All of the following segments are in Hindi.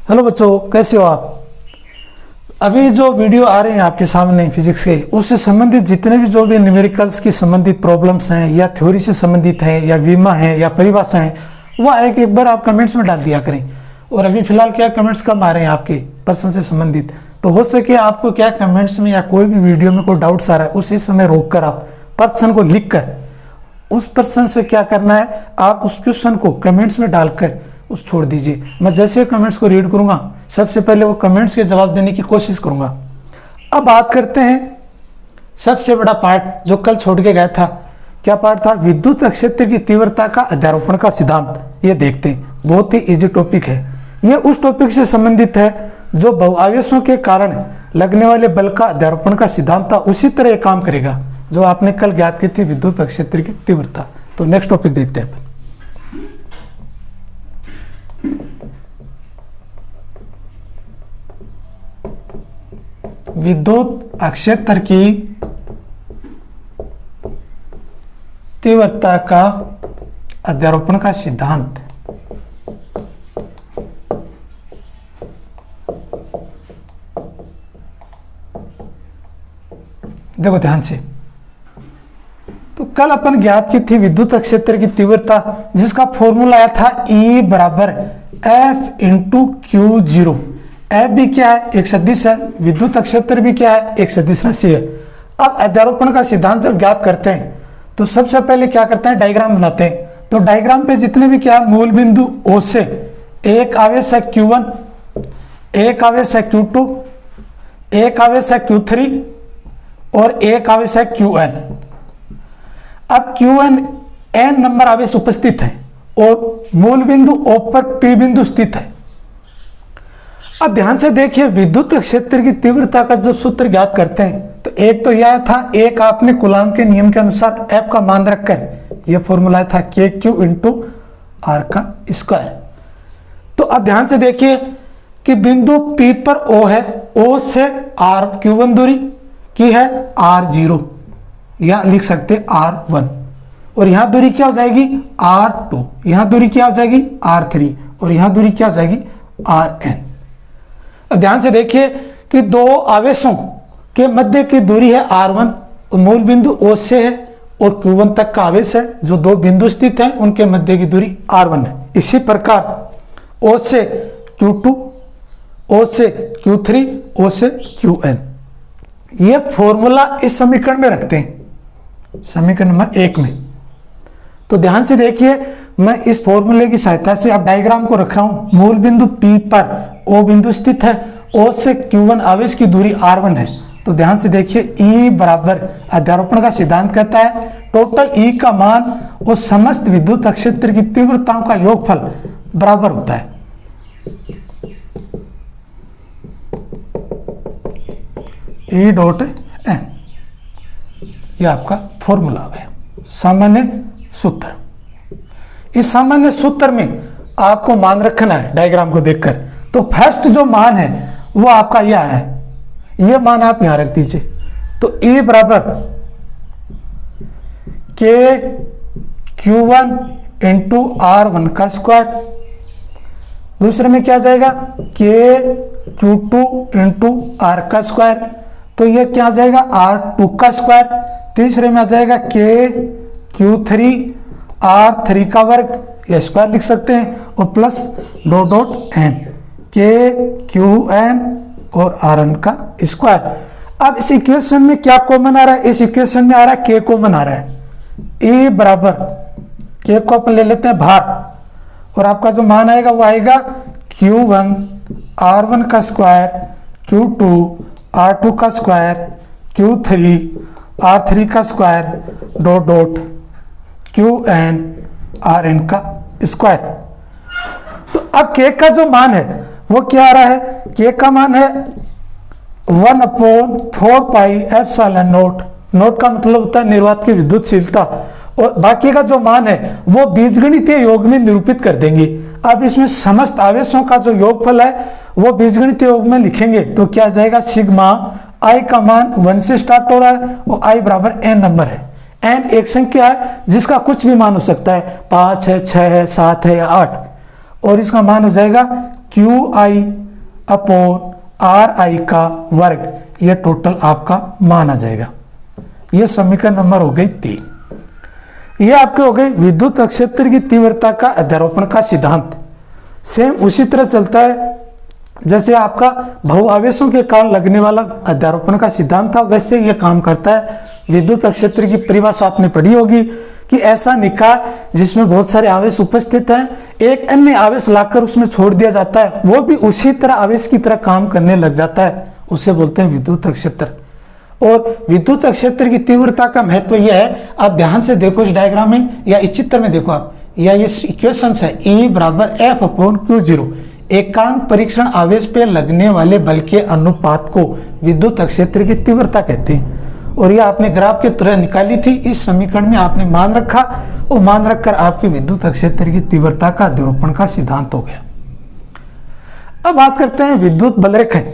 हेलो बच्चों, कैसे हो आप। अभी जो वीडियो आ रहे हैं आपके सामने फिजिक्स के, उससे संबंधित जितने भी जो भी न्यूमेरिकल्स की संबंधित प्रॉब्लम्स हैं या थ्योरी से संबंधित हैं या विमा है या परिभाषा है, वह एक बार आप कमेंट्स में डाल दिया करें। और अभी फिलहाल क्या कमेंट्स कम आ रहे हैं आपके पर्सन से संबंधित, तो हो सके आपको क्या कमेंट्स में या कोई भी वीडियो में कोई डाउट्स आ रहा है, उसी समय रोक कर आप पर्सन को लिख कर उस पर्सन से क्या करना है, आप उस क्वेश्चन को कमेंट्स में डालकर उस छोड़ दीजिए। मैं जैसे कमेंट्स को रीड करूंगा सबसे पहले वो कमेंट्स के जवाब देने की कोशिश करूंगा। अब बात करते हैं सबसे बड़ा पार्ट जो कल छोड़ के गया था। क्या पार्ट था? विद्युत क्षेत्र की तीव्रता का अध्यारोपण का सिद्धांत। ये देखते हैं, बहुत ही इजी टॉपिक है। ये उस टॉपिक से संबंधित है जो बहुआवेशों के कारण लगने वाले बल का अध्यारोपण का सिद्धांत था, उसी तरह ये काम करेगा जो आपने कल ज्ञात की थी विद्युत क्षेत्र की तीव्रता। तो नेक्स्ट टॉपिक देखते हैं। विद्युत क्षेत्र की तीव्रता का अध्यारोपण का सिद्धांत। देखो ध्यान से, तो कल अपन ज्ञात की थी विद्युत क्षेत्र की तीव्रता, जिसका फॉर्मूला आया था E बराबर F into Q zero. F भी क्या है? एक सदिश है। विद्युत क्षेत्र भी क्या है? एक सदिश राशि है। अब अध्यारोपण का सिद्धांत जब ज्ञात करते हैं तो सबसे पहले क्या करते हैं, डायग्राम बनाते हैं। तो डायग्राम पे जितने भी क्या मूल बिंदु O से एक आवेश है Q1, एक आवेश है Q2, एक आवेश है Q3 और एक आवेश है Qn। अब Qn n नंबर आवेश उपस्थित है और मूल बिंदु O पर P बिंदु स्थित है। अब ध्यान से देखिए, विद्युत क्षेत्र की तीव्रता का जब सूत्र ज्ञात करते हैं तो एक तो यह था, एक आपने कूलाम के नियम के अनुसार F का मान रखकर यह फॉर्मूला था KQ इंटू R का स्क्वायर। तो अब ध्यान से देखिए कि बिंदु P पर O है, O से R Q1 दूरी की है R0 या लिख सकते R1, और यहां दूरी क्या हो जाएगी R2, यहां दूरी क्या हो जाएगी R3 और यहां दूरी क्या हो जाएगी Rn। अब ध्यान से देखिए कि दो आवेशों के मध्य की दूरी है R1 और मूल बिंदु O से है और Q1 तक का आवेश है, जो दो बिंदु स्थित हैं उनके मध्य की दूरी R1 है। इसी प्रकार O से Q2, O से Q3, O से Qn। यह फॉर्मूला इस समीकरण में रखते हैं, समीकरण नंबर 1 में। तो ध्यान से देखिए, मैं इस फॉर्मूले की सहायता से अब डायग्राम को रख रहा हूं। मूल बिंदु P पर O बिंदु स्थित है, O से Q1 आवेश की दूरी R1 है। तो ध्यान से देखिए, E बराबर अध्यारोपण का सिद्धांत कहता है टोटल E का मान और समस्त विद्युत क्षेत्र की तीव्रताओं का योगफल बराबर होता है। E डॉट N, यह आपका फॉर्मूला है, सामान्य सूत्र। इस सामान्य सूत्र में आपको मान रखना है डायग्राम को देखकर। तो फर्स्ट जो मान है वो आपका यह है, यह मान आप यहां रख दीजिए। तो E बराबर K Q1 इंटू R1 का स्क्वायर। दूसरे में क्या जाएगा K Q2 इंटू R का स्क्वायर, तो यह क्या आ जाएगा R2 का स्क्वायर। तीसरे में आ जाएगा K Q3 R3 का वर्ग, यह स्क्वायर लिख सकते हैं, और plus dot dot n K Qn और Rn का स्क्वायर। अब इस इक्वेशन में क्या कॉमन आ रहा है? इस इक्वेशन में आ रहा है K कॉमन आ रहा है। E बराबर K को अपन ले लेते हैं भार, और आपका जो मान आएगा वो आएगा Q1 R1 का स्क्वायर, Q2 R2 का स्क्वायर, Q3 R3 का square, dot dot Qn Rn का स्क्वायर। तो अब K का जो मान है वो क्या आ रहा है? K का मान है 1/4 पाई एप्सिलॉन नॉट। नोट का मतलब होता है निर्वात की विद्युतशीलता, और बाकी का जो मान है वो बीजगणितीय योग में निरूपित कर देंगे। अब इसमें समस्त आवेशों का जो योगफल है वो बीजगणितीय योग में लिखेंगे तो क्या आ जाएगा, सिग्मा I का मान 1 से स्टार्ट हो रहा है और I बराबर n नंबर है। n एक संख्या है जिसका कुछ भी मान हो सकता है, 5 है, 6 है, 7 है या 8, और इसका मान हो जाएगा क्यू आई अपॉन आर आई का वर्ग, यह टोटल आपका मान आ जाएगा। यह समीकरण नंबर हो गई 3। यह आपके हो गए विद्युत क्षेत्र की तीव्रता का अध्यारोपण का सिद्धांत। सेम उसी तरह चलता है जैसे आपका बहुआवेशों के कारण लगने वाला अध्यारोपण का सिद्धांत था, वैसे यह काम करता है। विद्युत क्षेत्र की परिभाषा आपने पढ़ी होगी कि ऐसा निकाय जिसमें बहुत सारे आवेश उपस्थित हैं, एक अन्य आवेश लाकर उसमें छोड़ दिया जाता है, वो भी उसी तरह आवेश की तरह काम करने लग जाता है, उसे बोलते हैं विद्युत क्षेत्र। और विद्युत क्षेत्र की तीव्रता का महत्व यह है, आप ध्यान से देखो इस डायग्राम में या इस चित्र में देखो आप, या ये इक्वेशन है E बराबर F अपॉन Q0। एकांक परीक्षण आवेश पे लगने वाले बल के अनुपात को विद्युत क्षेत्र की तीव्रता कहते हैं। और ये आपने ग्राफ के तरह निकाली थी, इस समीकरण में आपने मान रखा और मान रखकर आपकी विद्युत क्षेत्र की तीव्रता का अध्यारोपण का सिद्धांत हो गया। अब बात करते हैं विद्युत बल रेखाएं।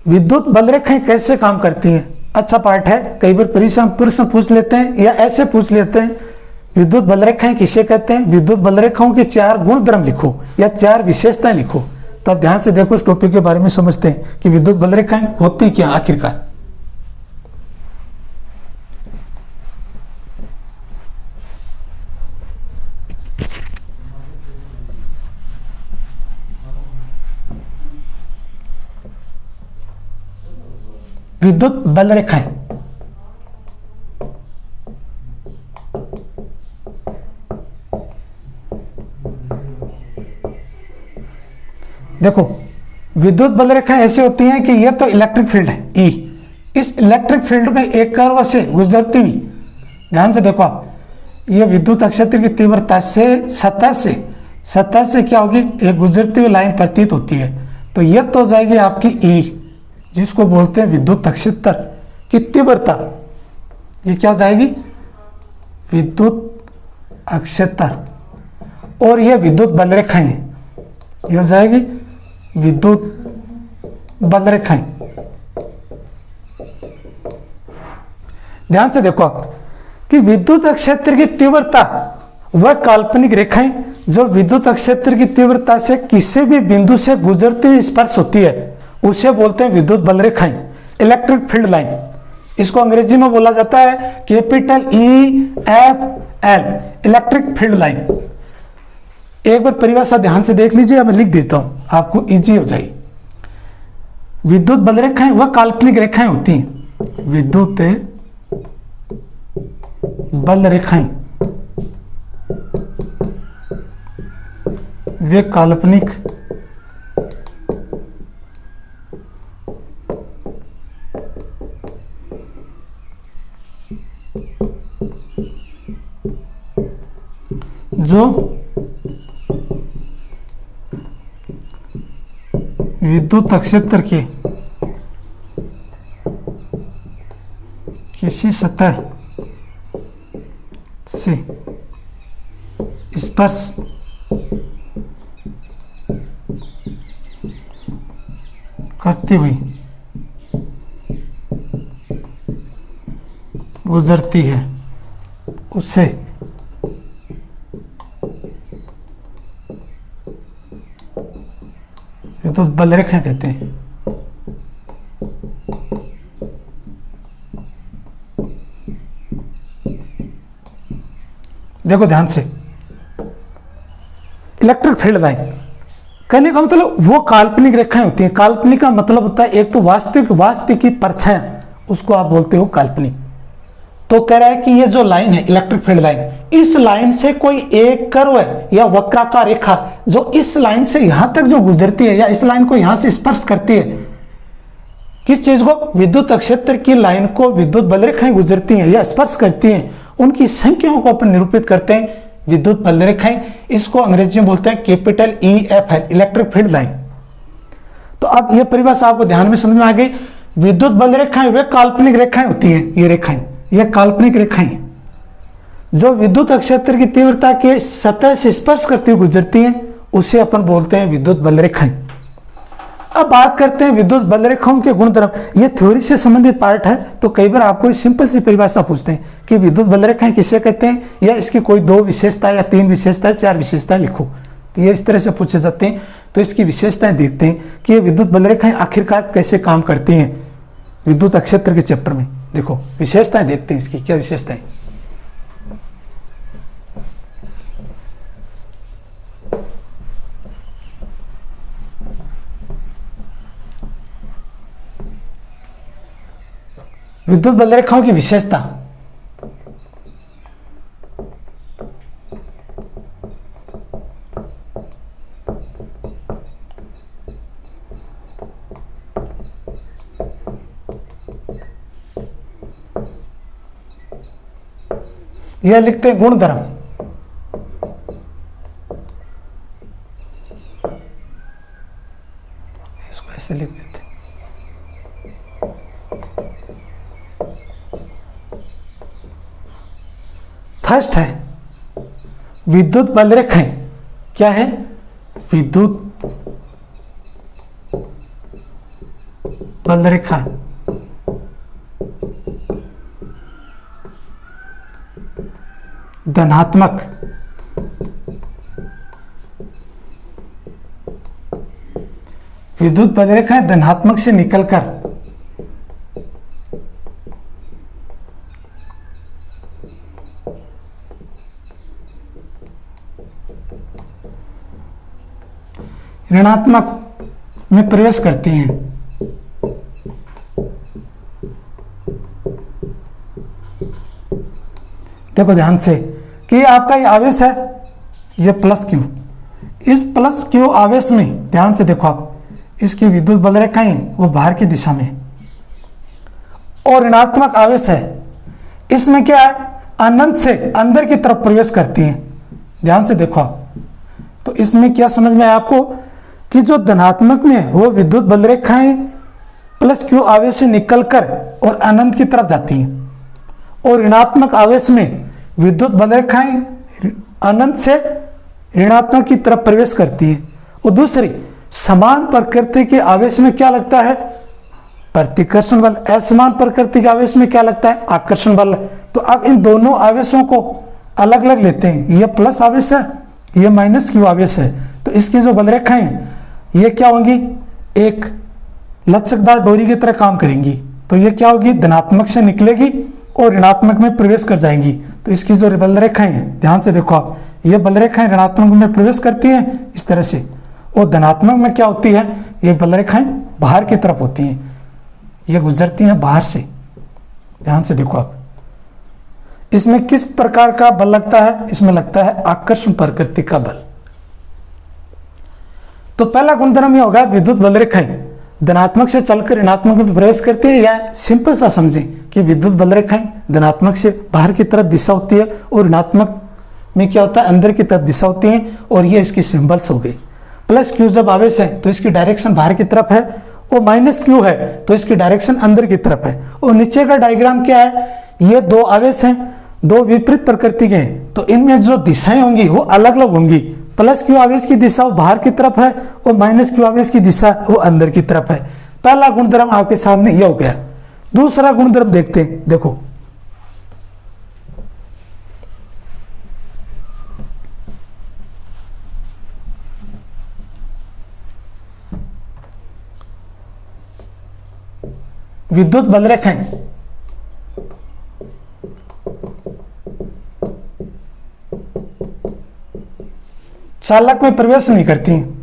विद्युत बल रेखाएं कैसे काम करती हैं? अच्छा पार्ट है, कई बार परीक्षा में प्रश्न पूछ लेते हैं या ऐसे पूछ लेते हैं, विद्युत बल रेखाएं किसे कहते हैं? विद्युत बल रेखाओं के 4 गुणधर्म लिखो या 4 विशेषताएं लिखो। तो आप ध्यान से देखो, इस टॉपिक के बारे में समझते हैं कि विद्युत बल रेखाएं होती क्या आखिरकार। विद्युत बल रेखाएं देखो, विद्युत बल रेखाएं ऐसी होती हैं कि यह तो इलेक्ट्रिक फील्ड है E, इस इलेक्ट्रिक फील्ड में एक कर्व से गुजरती हुई, ध्यान से देखो आप, यह विद्युत क्षेत्र की तीव्रता से सतह से क्या होगी, एक गुजरती हुई लाइन प्रतीत होती है। तो यह तो हो जाएगी आपकी E, जिसको बोलते हैं विद्युत क्षेत्र की तीव्रता। ये क्या हो जाएगी, विद्युत क्षेत्र। और यह विद्युत बल रेखाएं, ये हो जाएगी विद्युत बल रेखाएं। ध्यान से देखो आप कि विद्युत क्षेत्र की तीव्रता वह काल्पनिक रेखाएं जो विद्युत क्षेत्र की तीव्रता से किसी भी बिंदु से गुजरती हुई स्पर्श होती है, उसे बोलते हैं विद्युत बल रेखाएं, इलेक्ट्रिक फील्ड लाइन। इसको अंग्रेजी में बोला जाता है capital EFL, electric field line. एक बार परिभाषा ध्यान से देख लीजिए, मैं लिख देता हूं, आपको इजी हो जाएगी। विद्युत बल रेखाएं वह काल्पनिक रेखाएं होती हैं, विद्युत बल रेखाएं वे काल्पनिक जो विद्युत क्षेत्र के किसी सतह से स्पर्श करती हुई गुजरती है, उससे विद्युत बल रेखाएं कहते हैं। देखो ध्यान से, इलेक्ट्रिक फील्ड लाइन कहने का मतलब वो काल्पनिक रेखाएं होती हैं। काल्पनिक का मतलब होता है एक तो वास्तविक की परछाई, उसको आप बोलते हो काल्पनिक। तो कह रहा है कि ये जो लाइन है इलेक्ट्रिक फील्ड लाइन, इस लाइन से कोई एक कर्व है या वक्राकार रेखा जो इस लाइन से यहां तक जो गुजरती है या इस लाइन को यहां से स्पर्श करती है, किस चीज को, विद्युत क्षेत्र की लाइन को विद्युत बल रेखाएं गुजरती हैं या स्पर्श करती हैं, उनकी संख्याओं को अपन निरूपित करते हैं विद्युत बल रेखाएं। इसको अंग्रेजी में बोलते हैं capital EFL, electric field line. तो अब यह परिभाषा आपको ध्यान में समझ में आ गई। विद्युत बल रेखाएं वे काल्पनिक रेखाएं होती हैं, ये रेखाएं, यह काल्पनिक रेखाएं जो विद्युत क्षेत्र की तीव्रता के सतह से स्पर्श करती हुई गुजरती हैं, उसे अपन बोलते हैं विद्युत बल रेखाएं। अब बात करते हैं विद्युत बल रेखाओं के गुणधर्म। यह थ्योरी से संबंधित पार्ट है, तो कई बार आपको सिंपल सी परिभाषा पूछते हैं कि विद्युत बल रेखाएं किसे कहते हैं, या इसकी कोई 2 विशेषता या 3 विशेषता 4 विशेषताएं लिखो। ये इस तरह से पूछे जाते हैं। तो इसकी विशेषताएं देखते हैं कि ये विद्युत बलरेखाएं आखिरकार कैसे काम करती हैं विद्युत क्षेत्र के चैप्टर में। देखो विशेषताएं देखते हैं, इसकी क्या विशेषताएं। विद्युत बलरेखाओं की विशेषता, यह लिखते हैं गुणधर्म। इसको ऐसे लिख देते हैं। फर्स्ट है विद्युत बलरेखाएं, क्या है? विद्युत बलरेखा धनात्मक विद्युत बलरेखाएं धनात्मक से निकलकर ऋणात्मक में प्रवेश करती हैं। देखो ध्यान से कि आपका ये आवेश है, ये प्लस क्यू। इस प्लस क्यू आवेश में ध्यान से देखो आप, इसकी विद्युत बलरेखाएं वो बाहर की दिशा में, और ऋणात्मक आवेश है, इसमें क्या है? अनंत से अंदर की तरफ प्रवेश करती हैं। ध्यान से देखो आप, तो इसमें क्या समझ में आया आपको कि जो धनात्मक में है वो विद्युत बलरेखाएं प्लस क्यू आवेश से निकलकर और अनंत की तरफ जाती हैं, और ऋणात्मक आवेश में विद्युत बलरेखाएं अनंत से ऋणात्मक की तरफ प्रवेश करती हैं। और दूसरी, समान प्रकृति के आवेश में क्या लगता है? प्रतिकर्षण बल। असमान प्रकृति के आवेश में क्या लगता है? आकर्षण बल। तो अब इन दोनों आवेशों को अलग अलग लेते हैं, ये प्लस आवेश है, ये माइनस क्यू आवेश है। तो इसकी जो बलरेखाएं हैं ये क्या होंगी? एक लचकदार डोरी की तरह काम करेंगी। तो ये क्या होगी? धनात्मक से निकलेगी और ऋणात्मक में प्रवेश कर जाएंगी। तो इसकी जो बलरेखाएं हैं, ध्यान से देखो आप, ये बलरेखाएं ऋणात्मक में प्रवेश करती हैं इस तरह से, और धनात्मक में क्या होती है? ये बलरेखाएं बाहर की तरफ होती हैं, ये गुजरती हैं बाहर से। ध्यान से देखो आप, इसमें किस प्रकार का बल लगता है? इसमें लगता है आकर्षण प्रकृति का बल। तो पहला गुणधर्म ये होगा, विद्युत बलरेखाएं धनात्मक से चलकर ऋणात्मक में प्रवेश करती है। या सिंपल सा समझें कि विद्युत बलरेखाएं धनात्मक से बाहर की तरफ दिशा होती है और ऋणात्मक में क्या होता है? अंदर की तरफ दिशा होती है। और ये इसकी सिंबल्स हो गई। प्लस क्यू जब आवेश है तो इसकी डायरेक्शन बाहर की तरफ है, और माइनस क्यू है तो इसकी डायरेक्शन अंदर की तरफ है। और नीचे का डायग्राम क्या है? ये दो आवेश हैं, दो विपरीत प्रकृति के हैं, तो इनमें जो दिशाएं होंगी वो अलग अलग होंगी। प्लस क्यू आवेश की दिशा वो बाहर की तरफ है और माइनस क्यू आवेश की दिशा वो अंदर की तरफ है। पहला गुणधर्म आपके सामने ये हो गया। दूसरा गुणधर्म देखते हैं। देखो विद्युत बलरेखाएं चालक में प्रवेश नहीं करती हैं।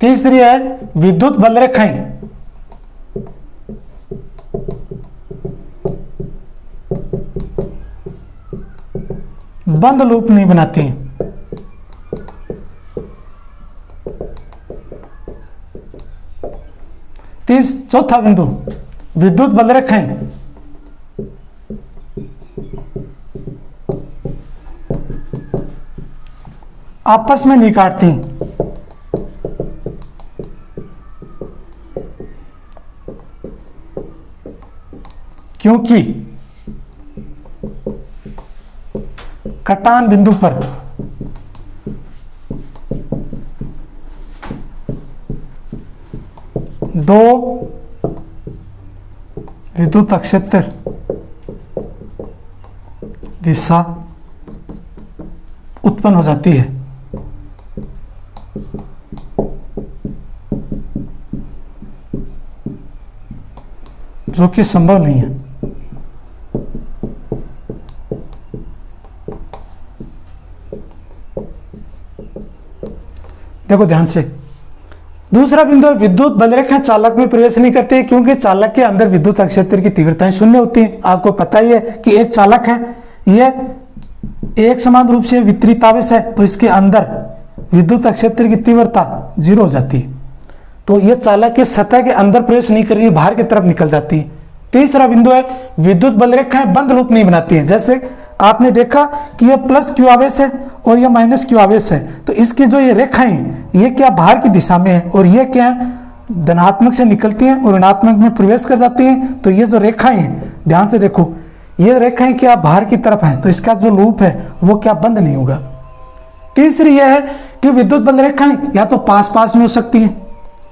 तीसरी है विद्युत बलरेखाएं बंद लूप नहीं बनाती हैं। चौथा बिंदु, विद्युत बलरेखाएं आपस में नहीं काटती। क्योंकि कटान बिंदु पर दो विद्युत क्षेत्र दिशा उत्पन्न हो जाती है। जो कि संभव नहीं है। देखो ध्यान से, दूसरा बिंदु है विद्युत बलरेखा चालक में प्रवेश नहीं करती क्योंकि चालक के अंदर विद्युत क्षेत्र की तीव्रताएं शून्य होती हैं। आपको पता ही है कि एक चालक है, यह एक समान रूप से वितरित आवेश है, तो इसके अंदर विद्युत क्षेत्र की तीव्रता 0 हो जाती है। तो यह चालक के सतह के अंदर प्रवेश नहीं कर रही है, बाहर की तरफ निकल जाती है। तीसरा बिंदु है विद्युत बलरेखाएं बंद लूप नहीं बनाती है। जैसे आपने देखा कि यह प्लस क्यू आवेश है और यह माइनस क्यू आवेश है, तो इसकी जो ये रेखाएं ये क्या बाहर की दिशा में है और ये क्या है धनात्मक से निकलती हैं और ऋणात्मक में प्रवेश कर जाती हैं। तो ये जो रेखाएं हैं ध्यान से देखो, ये रेखाएं क्या बाहर की तरफ हैं, तो इसका जो लूप है वो क्या बंद नहीं होगा। तीसरी यह है कि विद्युत बल रेखाएं या तो पास पास में हो सकती हैं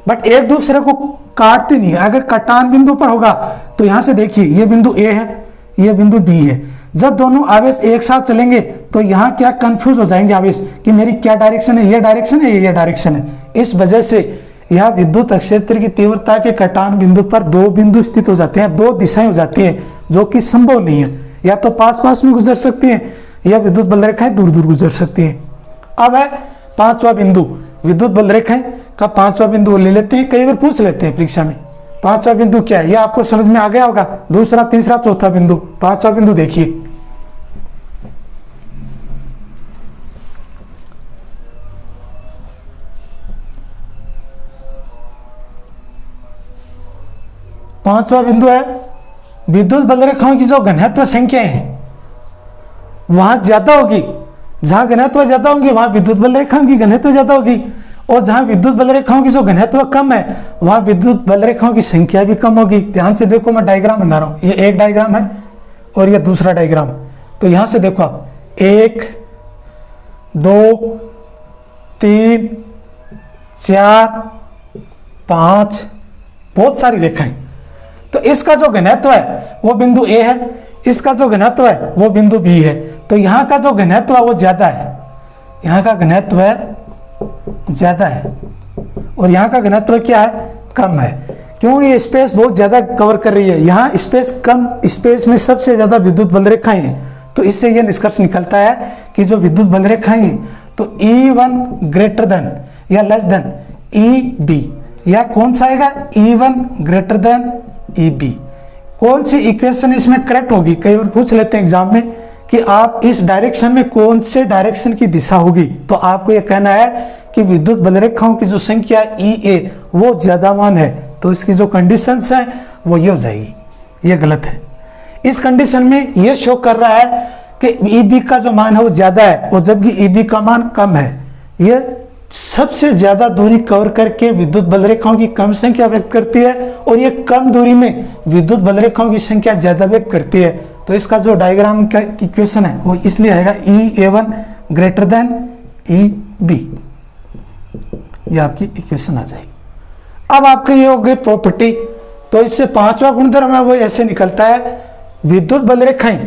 बट एक दूसरे को काटती नहीं है। अगर कटान बिंदु पर होगा तो यहां से देखिए ये बिंदु ए है, ये बिंदु बी है, जब दोनों आवेश एक साथ चलेंगे तो यहाँ क्या कंफ्यूज हो जाएंगे आवेश कि मेरी क्या डायरेक्शन है, ये डायरेक्शन है, ये डायरेक्शन है। इस वजह से यह विद्युत क्षेत्र की तीव्रता के कटान बिंदु पर दो बिंदु स्थित हो जाते हैं, दो दिशाएं हो जाती हैं जो कि संभव नहीं है। या तो पास पास में गुजर सकती हैं या विद्युत बल रेखाएं दूर दूर गुजर सकती हैं। अब है पांचवा बिंदु, विद्युत बल रेखाएं का पांचवा बिंदु ले लेते हैं, कई बार पूछ लेते हैं परीक्षा में। पांचवा बिंदु क्या है, यह आपको समझ में आ गया होगा। दूसरा, तीसरा, चौथा बिंदु। पांचवा बिंदु देखिए, पांचवा बिंदु है विद्युत बल रेखाओं की जो घनत्व संख्या है वहां ज्यादा होगी, जहां घनत्व ज्यादा होगी वहां विद्युत बल रेखाओं की घनत्व ज्यादा होगी, और जहां विद्युत बल रेखाओं की जो घनत्व कम है वहां विद्युत बल रेखाओं की संख्या भी कम होगी। ध्यान से देखो, मैं डायग्राम बना रहा हूं, ये एक डायग्राम है और ये दूसरा डायग्राम। तो यहां से देखो आप, 1 2 3 4 5 बहुत सारी रेखाएं। तो इसका जो घनत्व है वो बिंदु ए है, इसका जो घनत्व है वो बिंदु बी है। तो यहाँ का जो घनत्व है वो ज्यादा है, यहाँ का घनत्व है ज्यादा है और यहाँ का घनत्व क्या है, कम है। क्यों, ये स्पेस बहुत ज्यादा कवर कर रही है, यहाँ स्पेस कम, स्पेस में सबसे ज्यादा विद्युत बल रेखाएं हैं। तो इससे यह निष्कर्ष निकलता है कि जो विद्युत बल रेखाएं हैं तो E1 ग्रेटर देन या लेस देन EB, या कौन सा आएगा, E1 ग्रेटर देन EB। कौन सी इक्वेशन इसमें करेक्ट होगी, कई बार पूछ लेते हैं एग्जाम में कि आप इस डायरेक्शन में कौन से डायरेक्शन की दिशा होगी, तो आपको यह कहना है कि विद्युत बल रेखाओं की जो संख्या EA वो ज्यादा मान है, तो इसकी जो कंडीशंस है वो ये हो जाएगी। ये गलत है। इस कंडीशन में ये शो कर रहा है कि EB का जो मान है वो ज्यादा है और जबकि EB का मान कम है। ये सबसे ज्यादा दूरी कवर करके विद्युत बल रेखाओं की कम संख्या व्यक्त करती है और ये कम दूरी में विद्युत बल रेखाओं की संख्या ज्यादा व्यक्त करती है। तो इसका जो डायग्राम का इक्वेशन है वो इसलिए आएगा EA1 ग्रेटर देन EB। ये आपकी इक्वेशन आ जाएगी। अब आपके ये हो गई प्रॉपर्टी। तो इससे पांचवा गुणधर्म है वो ऐसे निकलता है, विद्युत बल रेखाएं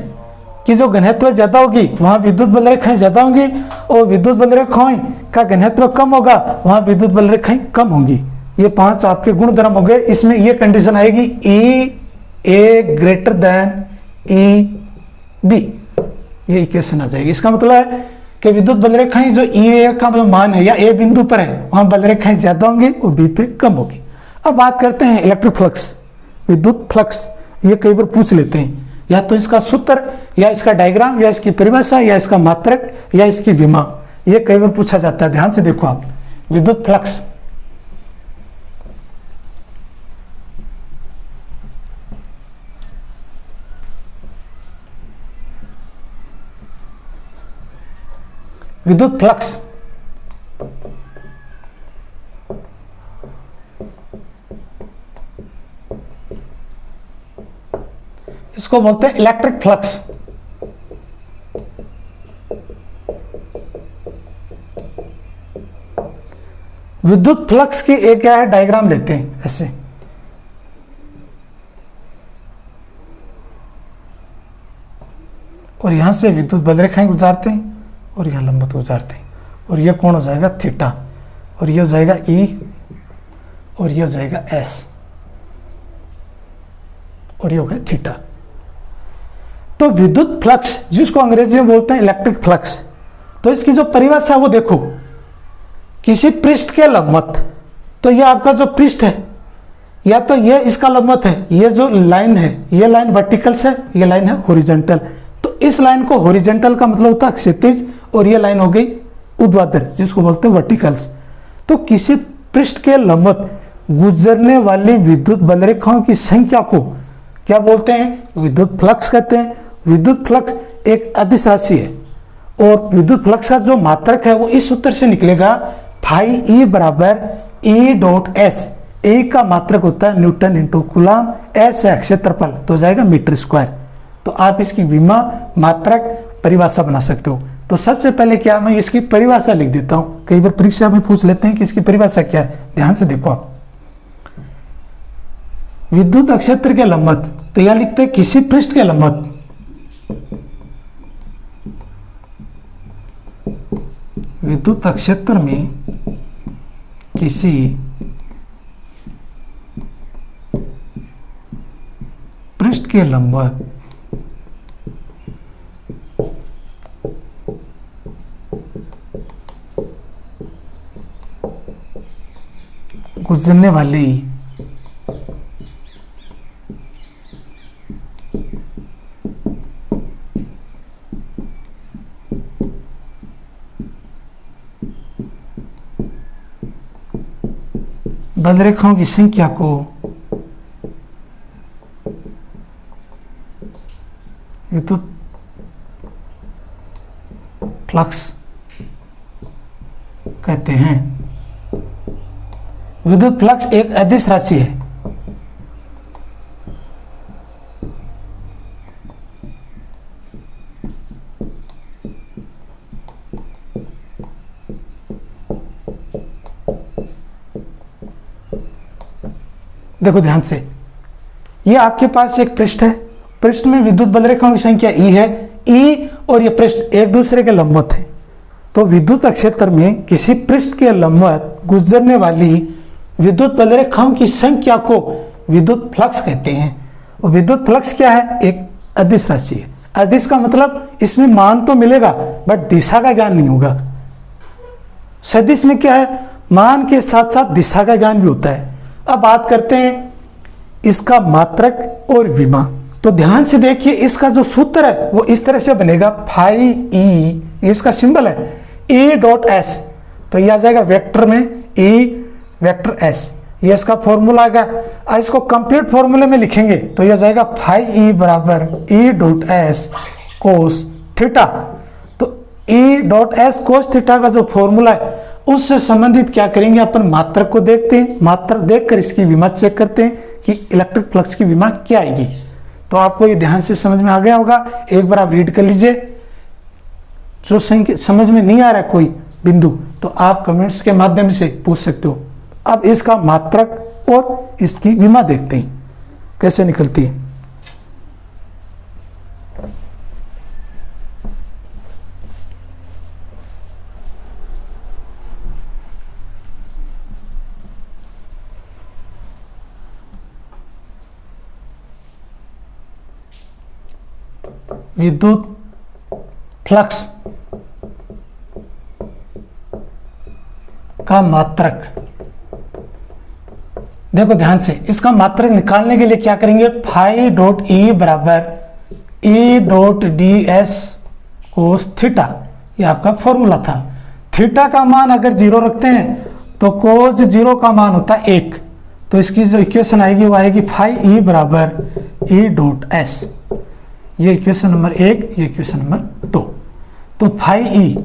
की जो घनत्व ज्यादा होगी वहां विद्युत बल रेखाएं ज्यादा होंगी और विद्युत बल रेखाएं का घनत्व कम होगा वहां विद्युत बल रेखाएं कम होंगी। ये 5 आपके गुणधर्म हो गए। इसमें ये कंडीशन आएगी EA ग्रेटर देन EB, ये इक्वेशन आ जाएगी। इसका मतलब है कि विद्युत बल रेखाएं जो EA का जो मान है या A बिंदु पर है वहां बल रेखाएं ज्यादा होंगी और B पे कम होगी। अब बात करते हैं इलेक्ट्रिक फ्लक्स, विद्युत फ्लक्स। ये कई बार पूछ लेते हैं, या तो इसका सूत्र या इसका डायग्राम या इसकी परिभाषा या इसका मात्रक या इसकी विमा, ये कई बार पूछा जाता है। ध्यान से देखो आप, विद्युत फ्लक्स विद्युत फ्लक्स इसको बोलते हैं इलेक्ट्रिक फ्लक्स। विद्युत फ्लक्स की एक क्या है डायग्राम लेते हैं ऐसे। और यहाँ से विद्युत बल रेखाएं गुजारते हैं और यहाँ लंबवत गुजारते हैं, और यह कोण हो जाएगा थीटा, और ये हो जाएगा E, और ये हो जाएगा S, और ये हो गया थीटा। तो विद्युत फ्लक्स जिसको अंग्रेजी में बोलते हैं इलेक्ट्रिक फ्लक्स, तो इसकी जो परिभाषा है वो देखो, किसी पृष्ठ के लंबवत, तो ये आपका जो पृष्ठ है या तो ये इसका लंबवत है, ये जो लाइन है ये लाइन वर्टिकल से, ये लाइन है हॉरिजॉन्टल, तो इस लाइन को हॉरिजॉन्टल का मतलब होता है क्षैतिज, और ये लाइन हो गई ऊर्ध्वाधर जिसको बोलते हैं वर्टिकल्स। तो किसी पृष्ठ के लंबवत गुजरने वाली विद्युत बल रेखाओं की संख्या को क्या बोलते हैं? विद्युत फ्लक्स कहते हैं। विद्युत फ्लक्स एक अदिश राशि है, और विद्युत फ्लक्स का जो मात्रक है वो इस सूत्र से निकलेगा, फाई ई बराबर ई डॉट एस। ए का मात्रक होता है न्यूटन इंटू कूलाम, एस है क्षेत्रफल, तो जाएगा मीटर स्क्वायर। तो आप इसकी विमा मात्रक परिभाषा बना सकते हो। तो सबसे पहले क्या, मैं इसकी परिभाषा लिख देता हूं, कई बार परीक्षा में पूछ लेते हैं कि इसकी परिभाषा क्या है, ध्यान से देखो आप। विद्युत क्षेत्र के लंबवत, तो यह लिखते हैं किसी पृष्ठ के लंबवत विद्युत क्षेत्र में किसी पृष्ठ के लंबवत गुजरने वाली बल रेखाओं की संख्या को विद्युत फ्लक्स कहते हैं। विद्युत फ्लक्स एक अदिश राशि है, देखो ध्यान से, ये आपके पास एक पृष्ठ है, पृष्ठ में विद्युत बल रेखाओं की संख्या E है, E और ये पृष्ठ एक दूसरे के लंबवत है। तो विद्युत क्षेत्र में किसी पृष्ठ के लंबवत गुजरने वाली विद्युत बल रेखाओं की संख्या को विद्युत फ्लक्स कहते हैं। और विद्युत फ्लक्स क्या है? एक अदिश राशि है। अदिश का मतलब इसमें मान तो मिलेगा बट दिशा का ज्ञान नहीं होगा। सदिश में क्या है? मान के साथ साथ दिशा का ज्ञान भी होता है। अब बात करते हैं इसका मात्रक और विमा। तो ध्यान से देखिए, इसका जो सूत्र है वो इस तरह से बनेगा, फाई ई, इसका सिंबल है ए डॉट एस, तो यह आ जाएगा वेक्टर में ए वेक्टर एस, ये इसका फॉर्मूला आएगा। इसको कंप्लीट फॉर्मूले में लिखेंगे तो यह जाएगा फाई ई बराबर A dot S cos theta. तो A dot S cos theta का जो फॉर्मूला है उससे संबंधित क्या करेंगे, अपन मात्रक को देखते हैं, मात्रक देखकर इसकी विमा चेक करते हैं कि इलेक्ट्रिक फ्लक्स की विमा क्या आएगी। तो आपको ये ध्यान से समझ में आ गया होगा, एक बार आप रीड कर लीजिए। जो समझ में नहीं आ रहा कोई बिंदु तो आप कमेंट्स के माध्यम से पूछ सकते हो। अब इसका मात्रक और इसकी विमा देखते हैं कैसे निकलती है। विद्युत फ्लक्स का मात्रक, देखो ध्यान से, इसका मात्रक निकालने के लिए क्या करेंगे, फाई डॉट ई बराबर A dot D S cos theta, ये आपका फॉर्मूला था। थीटा का मान अगर 0 रखते हैं तो कोस 0 का मान होता है 1, तो इसकी जो इक्वेशन आएगी वो आएगी फाई ई बराबर ए डॉट एस, ये इक्वेशन नंबर 1, ये इक्वेशन नंबर 2। तो फाई ई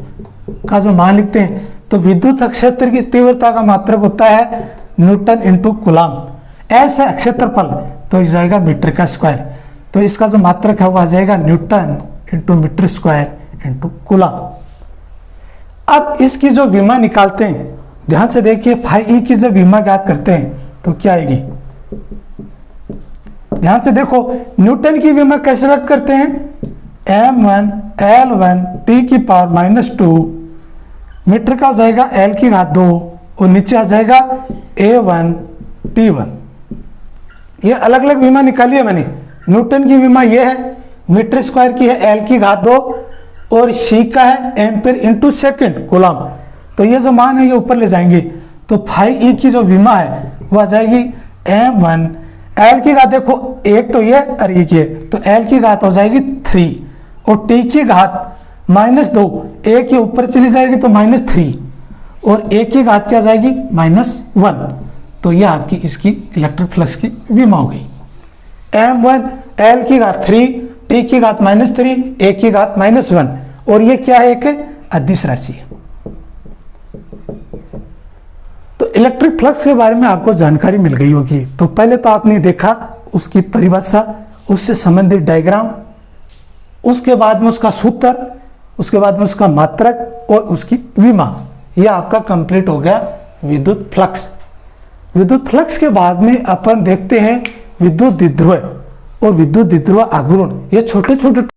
का जो मान लिखते हैं, तो विद्युत क्षेत्र की तीव्रता का मात्रक होता है न्यूटन इंटू कूलाम, एस है क्षेत्रफल तो इस जाएगा मीटर का स्क्वायर, तो इसका जो मात्रक है वो आ जाएगा newton into meter square into coulomb. अब इसकी जो विमा निकालते हैं, ध्यान से देखिए, फाई ई की जब विमा ज्ञात करते हैं तो क्या आएगी, ध्यान से देखो, न्यूटन की विमा कैसे व्यक्त करते हैं, m1 L1 t की पावर -2 मीटर का हो जाएगा L की घात 2 और नीचे आ जाएगा A1 T1। ये अलग अलग विमा निकाली है मैंने। न्यूटन की विमा ये है, मीटर स्क्वायर की है L की घात 2 और C का है एम्पेयर इंटू सेकेंड कूलम। तो ये जो मान है ये ऊपर ले जाएंगे, तो फाई ई की जो विमा है वो आ जाएगी m1 L की घात, देखो एक तो ये और एक ये, तो L की घात हो जाएगी 3 और T की घात -2, एक के ऊपर चली जाएगी तो -3 और एक की घात क्या जाएगी -1। तो ये आपकी इसकी इलेक्ट्रिक फ्लक्स की विमा हो गई। m1 L की घात 3, T की घात -3, एक की घात -1 और ये क्या है, एक अदिश राशि है। तो इलेक्ट्रिक फ्लक्स के बारे में आपको जानकारी मिल गई होगी। तो पहले तो आपने देखा उसकी परिभाषा, उससे संबंधित डायग्राम, उसके बाद में उसका सूत्र, उसके बाद में उसका मात्रक और उसकी विमा। यह आपका कंप्लीट हो गया विद्युत फ्लक्स। विद्युत फ्लक्स के बाद में अपन देखते हैं विद्युत द्विध्रुव और विद्युत द्विध्रुव आघूर्ण। ये छोटे छोटे